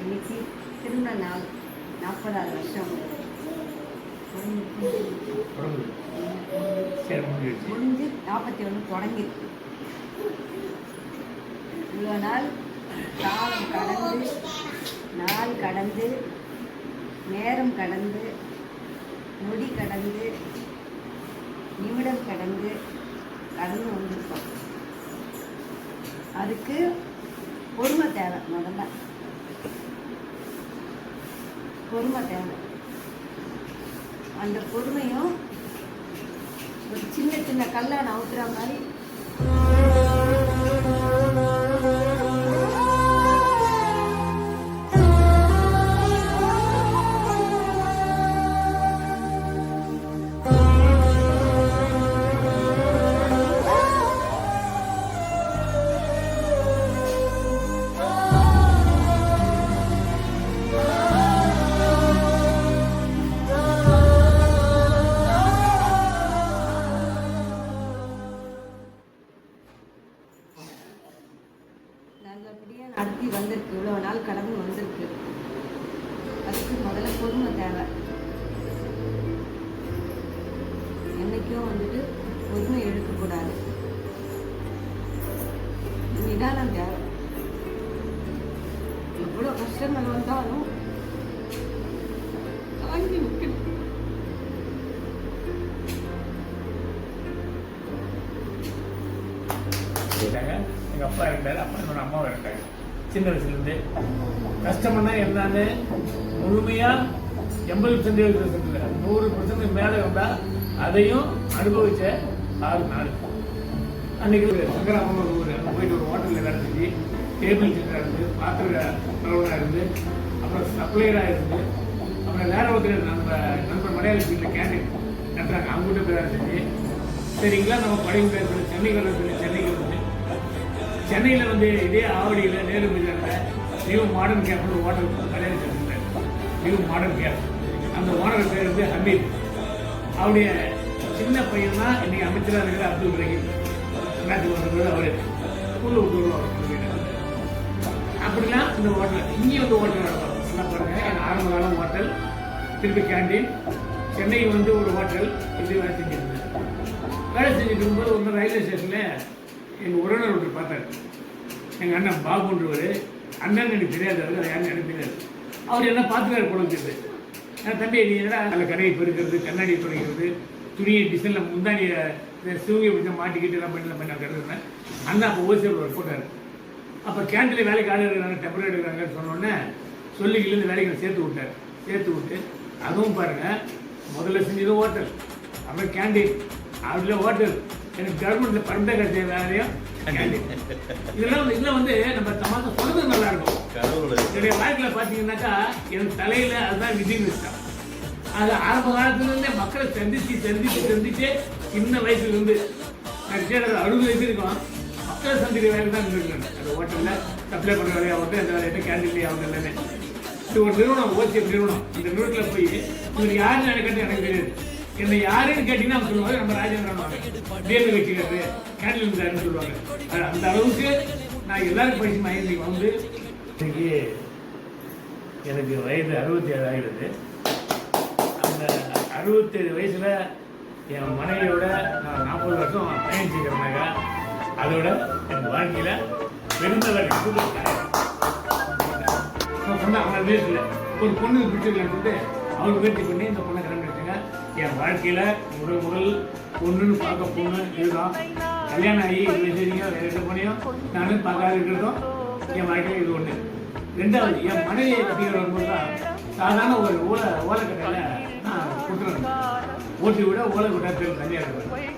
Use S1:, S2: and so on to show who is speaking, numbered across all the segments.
S1: இன்னைக்கு திருமண நாள் 40வது வருஷம் முடிஞ்சு 41 தொடங்கிருக்கு. இவ்வளோ நாள் காலம் கடந்து, நாள் கடந்து, நேரம் கடந்து, நொடி கடந்து, நிமிடம் கடந்து வந்திருக்கோம். அதுக்கு பொறுமை தேவை. முதல்ல பொறுமை தேவை. அந்த பொறுமையும் ஒரு சின்ன சின்ன கல்லை நவுத்துற மாதிரி நல்லபடியாக நடத்தி வந்திருக்கு. இவ்வளோ நாள் கடந்து வந்திருக்கு. அதுக்கு முதல்ல பொறுமை தேவை. என்றைக்கும் வந்துட்டு பொறுமை எடுக்கக்கூடாது. நிதானம் தேவை. எவ்வளோ கஷ்டங்கள் வந்தாலும் தாங்கி நிற்கணும்.
S2: எங்கள் அப்பா இருந்தார், அப்பா என்னோட அம்மாவும் இருந்தாங்க. சின்ன வயசுலேருந்து கஷ்டம்னா என்னன்னு முழுமையாக 80% 100% மேலே வந்தால் அதையும் அனுபவிச்ச 6 நாள். அன்றைக்கி சங்கராமன் ஊர் அங்கே போயிட்டு ஒரு ஹோட்டலில் வேலை செஞ்சு டேபிள் செட்டாக இருந்து, பாத்திர நிறுவனாக இருந்து, அப்புறம் சப்ளையராக இருந்து, அப்புறம் வேற ஒருத்தர் நம்ம நண்பர் மலையாளி வீட்டில் கேண்டீன் நடத்துகிறாங்க, அவங்ககிட்ட போய் வேலை செஞ்சு சரிங்களா. நம்ம பழைய பேர் சென்னைக்கு வந்து சென்னையில் வந்து இதே ஆவடியில் நேரு பஜாரில் நியூ மாடர்ன் கேப்னு ஒரு ஹோட்டல் கல்யாணம் செஞ்சுருந்தார். New modern cafe. அந்த ஓனர் பேர் வந்து ஹமீத். அவருடைய சின்ன பையன் தான் இன்னைக்கு அமைச்சராக இருக்கிற அப்துல் ரஹீம். நாட்டுக்கு வந்தபோது அவர் ஸ்கூலில் விட்டு அப்படிலாம் இந்த ஹோட்டல் இங்கேயும் வந்து ஹோட்டல் நடக்கும். என்ன பாருங்க, என் ஆரம்ப காலம் ஹோட்டல், திருப்பி கேண்டீன், சென்னை வந்து ஒரு ஹோட்டல், இப்படி வேலை செஞ்சுருந்தேன். வேலை செஞ்சுட்டு இருக்கும்போது ஒரு ரயில்வே ஸ்டேஷனில் எங்கள் உறவினர் ஒருத்தர் பார்த்தார். எங்கள் அண்ணன் பாபுன்றவர். அண்ணன் எனக்கு தெரியாது, அவர் யாரும் எனக்கு தெரியாது. அவர் என்ன பார்த்துக்காரு கொடுக்குறது. தம்பி நீ என்ன அதில் கடையை பெருக்கிறது, கண்ணாடியை துடைக்கிறது, துணியை டிசைனில் முந்தானியை சிவங்கை பிடிச்சா மாட்டிக்கிட்டு எல்லாம் பண்ணி கருதுனேன். அண்ணன் அப்போ ஹோல்சேல் ஒரு போட்டார். அப்போ கேண்டீனில் வேலைக்கு ஆள் எடுக்கிறாங்க, டெம்பரரி எடுக்கிறாங்கன்னு சொன்னோடனே சொல்லிக்கிலேருந்து வேலைக்கு சேர்த்து விட்டார். சேர்த்து விட்டு அதுவும் பாருங்கள், முதல்ல செஞ்சது ஹோட்டல், அப்புறம் கேண்டீன், அதில் ஹோட்டல், எனக்கு கவர்மெண்ட்டில் பரந்த கட்சி வேலையும் கேண்டீன். இதெல்லாம் வந்து நம்ம தமாசா சொல்றது நல்லா இருக்கும். என்னுடைய வாழ்க்கையில் பார்த்தீங்கன்னாக்கா எனக்கு தலையில் அதுதான் விதின்னு வச்சோம். அது ஆரம்ப காலத்துலேருந்தே மக்களை சந்திச்சு சின்ன வயசுலேருந்து நான் 60 வயசு இருக்கும் மக்களை சந்திக்கிற வேலை தான் இருந்திருக்கேன். அந்த ஹோட்டலில் சப்ளை பண்ணுற வேலையாகட்டும், அந்த வேலையை கேண்டீன்லேயே ஆகட்டும் எல்லாமே. இது ஒரு நிறுவனம், ஓசிஎஃப் நிறுவனம். இந்த நிறுவனத்தில் போய் இவர் யாருன்னு எனக்கு தெரியாது. என்னை யாருன்னு கேட்டீங்கன்னா அவங்க சொல்லுவாங்க, நம்ம ராஜேந்திரன் தேர்வு வச்சுக்கிறது கேண்டீன் இருந்தாருன்னு சொல்லுவாங்க. அது அந்த அளவுக்கு நான் எல்லாருக்கும் படிச்சு மைண்டி வந்து இன்னைக்கு எனக்கு வயது 67 ஆகிடுது. அந்த 67 வயசில் என் மனைவியோட நான் 40 வருஷம் பயணிச்சுக்கிறேனாக்கா அதோட என் வாழ்க்கையில் பெருந்தவர்கள் சொன்னால் அவங்க பேசல. ஒரு பொண்ணு பிடிச்சிருக்கேன்னு சொல்லிட்டு அவங்க முயற்சி பண்ணி இந்த பொண்ணை கிளம்பிடுச்சுங்க. என் வாழ்க்கையில் முதல் பொண்ணுன்னு பார்க்க போகணும். இதுதான் கல்யாணம் ஆகி 20 வயசுலையும் 2 பொண்ணையும் நானும் பார்க்காத இருக்கிறதும் என் வாழ்க்கையில் இது ஒன்று. ரெண்டாவது, என் மனைவியை கட்டிக்கிற வரும்போது தான் சாதாரண ஒரு ஓலைக்கட்டையில் நான் கொடுத்துருவேன். ஓட்டு விட ஓலைக்கட்டை தனியாக இருக்கிறேன்.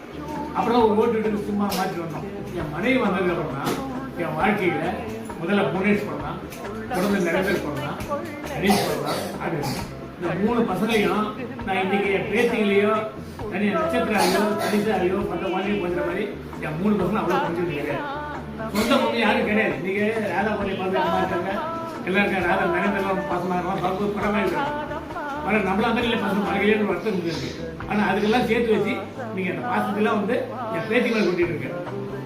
S2: அப்புறம் ஒரு ஓட்டு விட்டு சும்மா மாற்றி வந்தோம். என் மனைவி வந்ததுக்கப்புறம் தான் என் வாழ்க்கையில் முதல்ல புனேஷ் பண்ணலாம், தொடர்ந்து நிறைய பேர் பண்ணலாம், ஹரீஷ் பண்ணலாம். அது இந்த 3 பசங்களையும் நான் இன்னைக்கு என் பேத்திகளையோ தனியாக நட்சத்திராலையோ தனிசாலையோ மற்ற வாங்கியும் பண்ணுற மாதிரி என் 3 பசங்களும் அவ்வளோ கொஞ்சம் கிடையாது. சொந்த பொண்ணு யாரும் கிடையாது. நீங்கள் ராதா பண்ணி பார்த்து அம்மா இருக்காங்க, எல்லாம் இருக்காங்க. ராதா நரேந்திரலாம் பசங்க பரப்பு படமாக இருக்காங்க. ஆனால் நம்மள மாதிரி இல்லை பசங்க மலையிலேன்னு வருத்தம் இருக்கு. ஆனால் அதுக்கெல்லாம் சேர்த்து வச்சு நீங்கள் அந்த பாசத்துக்கெல்லாம் வந்து என் பேத்தி மேலே கொட்டிட்டு இருக்கேன்.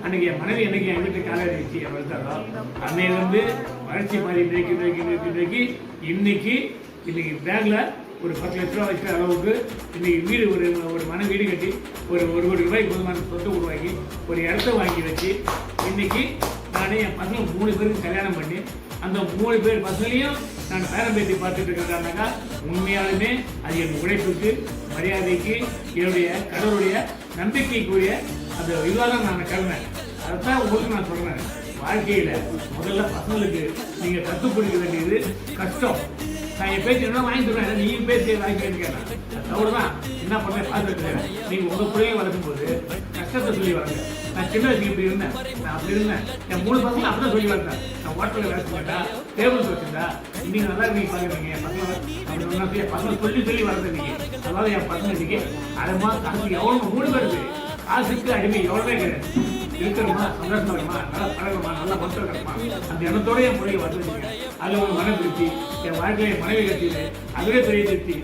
S2: அன்னைக்கு என் மனைவி என்னைக்கு என் வீட்டு காலை வச்சு என் வளர்த்தாரோ அன்னையிலேருந்து வளர்ச்சி மாதிரி நோக்கி இன்னைக்கு பேங்க்ல ஒரு 10 லட்ச ரூபா வைக்கிற அளவுக்கு இன்னைக்கு வீடு ஒரு மன வீடு கட்டி ஒரு கோடி ரூபாய்க்கு போதுமான சொத்தை உருவாக்கி ஒரு இடத்த வாங்கி வச்சு இன்னைக்கு நானே என் பசங்க 3 பேருக்கு கல்யாணம் பண்ணி அந்த 3 பேர் பசங்களையும் நான் பேரம் பேட்டி பார்த்துட்டு இருக்கிறதானாக்கா உண்மையாலுமே அது என் உழைப்புக்கு மரியாதைக்கு என்னுடைய கடவுளுடைய நம்பிக்கைக்குரிய அந்த இதுவாக தான் நான் கருணேன். அதைத்தான் உங்களுக்கு நான் சொல்றேன். வாழ்க்கையில முதல்ல பசங்களுக்கு நீங்க கற்றுக் கொடுக்க வேண்டியது கஷ்டம். நான் என் பேச்சு என்ன வாங்கி தருவேன், நீங்க பேசி வாங்கிக்கன்னு கேட்டேன். அவ்வளவுதான். என்ன பண்ண பார்த்துட்டு நீங்க உங்க பிள்ளைங்க வளர்க்கும் போது கஷ்டத்தை சொல்லி வளர்ங்க. நான் சின்ன வயசுக்கு இப்படி இருந்தேன், நான் அப்படி இருந்தேன். என் 3 பசங்க அப்படிதான் சொல்லி வளர்த்தேன். நான் ஹோட்டலில் வேலை செஞ்சா டேபிள்ஸ் வச்சிருந்தா இன்னைக்கு நல்லா நீங்க பாக்குறீங்க. என் பசங்க அப்படி என் பசங்க சொல்லி வளர்த்துருக்கீங்க. அதாவது என் பசங்க இன்னைக்கு அரைமா காசு எவ்வளவு 3 பேருக்கு காசுக்கு அடிமை எவ்வளவே கிடையாது. இருக்கிறோமா, சந்தோஷமா இருக்குமா, நல்லா பழகமா, நல்லா மொத்தம் கிடைக்குமா, அந்த எண்ணத்தோட என் மொழியை வந்துருக்கீங்க. அதுல ஒரு மன திருப்தி, என் வாழ்க்கையில என் மனைவி கட்டியது அதுவே பெரிய திருப்தி.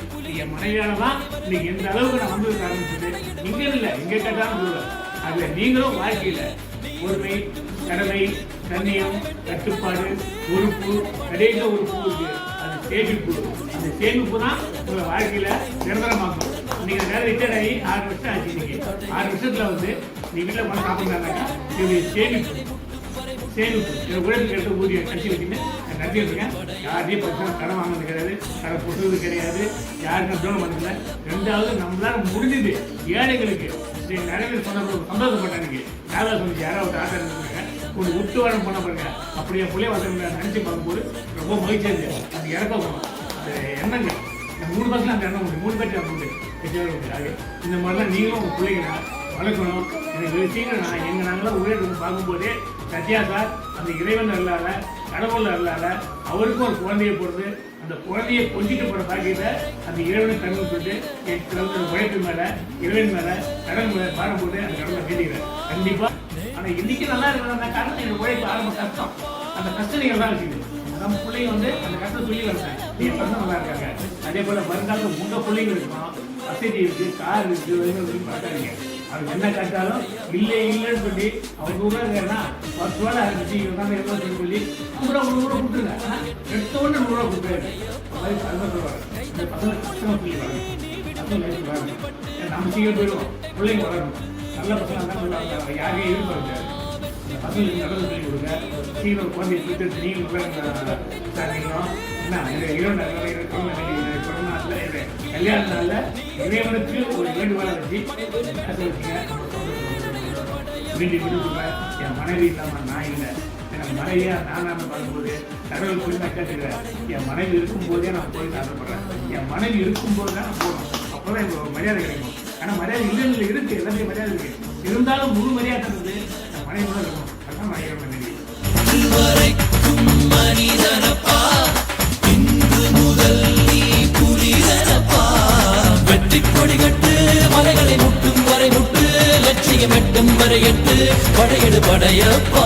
S2: என் மனைவியால தான் இன்னைக்கு எந்த அளவுக்கு நான் வந்ததுக்கு ஆரம்பிச்சது. இங்க இல்லை, இங்க கேட்டாலும் சொல்லுவேன். அதுல நீங்களும் வாழ்க்கையில பொறுமை, கடமை, கண்ணியம், கட்டுப்பாடு, பொறுப்பு, கடைசியில் ஒரு பூ இருக்கு, அது சேமிப்பு. அந்த சேமிப்பு தான் உங்களை வாழ்க்கையில நிரந்தரமாக்கும். நீங்க வேலை ரிட்டையர் ஆகி 6 வருஷம் ஆச்சு. இன்னைக்கு 6 வருஷத்துல நீ வீட்டில் பணம் சாப்பிட்றாங்கக்கா என்னுடைய சேமிப்பு என் உழைப்புக்கு எடுத்து ஊதியம் கட்சி வச்சுன்னு நான் நடத்திட்டு யாரையும் பிரச்சனை கடன் வாங்கினது கிடையாது, கடை கொடுத்தது கிடையாது, யாருக்கும் தோண பண்ணல. 2வது நம்மளால முடிஞ்சது ஏழைகளுக்கு நிறைய பேர் சந்தோஷப்பட்டாங்க. யாராவது சொன்னீங்க, யாராவது ஆட்டா இருந்தாங்க ஒரு விட்டு வாரம் பண்ண பாருங்க. அப்படி என் பிள்ளைய வசதி நினைச்சு பார்க்கும்போது ரொம்ப மகிழ்ச்சியா இருக்கு. அது இறக்கம் அந்த எண்ணங்க 3 பசங்க அந்த எண்ணம் உண்டு, 3 பேர் உண்டு. இந்த மாதிரிலாம் நீங்களும் உங்க பிள்ளைங்க வளர்க்கணும். எனக்கு விஷயங்கள் நாங்களாம் உயிரிழந்து பார்க்கும்போதே சத்யா சார் அந்த இறைவன் அல்லாத கடவுள் அல்லாத அவருக்கும் ஒரு குழந்தையை போடுறது, அந்த குழந்தையை கொஞ்சிட்டு போற பாக்கியத்தை அந்த இறைவனை கண்ணு சொல்லிட்டு என் உழைப்பு மேல இறைவன் மேல கடன் மேல பாரம் போட்டு அந்த கடவுளை வேண்டிக்கிறேன் கண்டிப்பா. ஆனா இன்னைக்கு நல்லா இருக்கிற காரணம் என் உழைப்பு ஆரம்ப கஷ்டம். அந்த கஷ்டங்கள் தான் வச்சுக்கணும். நம்ம பிள்ளைங்க அந்த கஷ்டம் சொல்லி வரேன். என் பசங்க நல்லா இருக்காங்க. அதே போல வருங்காலம் உங்க பிள்ளைங்க இருக்கும், வசதி இருக்கு, கார் இருக்கு, பார்க்காதீங்க. அது என்ன காட்டாலும் இல்லைன்னு சொல்லி அவங்க கூட இருக்காருன்னா 10 ரூபா ஆரம்பிச்சு சொல்லி 100 ரூபா கொடுத்துருங்க. எடுத்த உடனே 100 ரூபா கொடுத்துருக்காரு. அதுதான் சொல்லுவாங்க. இந்த பசங்க கஷ்டமா சொல்லி வராங்க. நம்ம சீக்கிரம் போயிடுவோம், பிள்ளைங்க வரணும். நல்ல பசங்க தான் சொல்லுவாங்க, யாரையும் எதிர்பார்க்காது. பசங்களுக்கு நடந்து சொல்லி கொடுங்க. சீக்கிரம் குழந்தைய போயிட்டு நீங்களும் கல்யாண நாள்ல இறைவனுக்கு ஒரு வேண்டுகோளை வச்சு வேண்டி விடுவேன். என் மனைவி இல்லாம நான் இல்லை, எனக்கு மனைவியா நான் பார்க்கும்போது கடவுள் போய் நான் கேட்டுக்கிறேன். என் மனைவி இருக்கும் போதே நான் போய் ஆசைப்படுறேன். என் மனைவி இருக்கும் போது தான் நான் போகணும். அப்போதான் எனக்கு மரியாதை கிடைக்கும். ஆனால் மரியாதை இல்லைன்னு இருக்கு, எல்லாத்தையும் மரியாதை இருக்கு. இருந்தாலும் முழு மரியாதை இருந்து என் மனைவி தான் இருக்கணும். அதான் மனைவி மனைவி
S3: மனிதனப்பா இன்று முதல் நீ புரிதனப்பா. வெற்றி கொடி கட்டு, மலைகளை முட்டும் வரை முட்டு, லட்சியம் எட்டும் வரை எட்டு, படையெடு படையப்பா.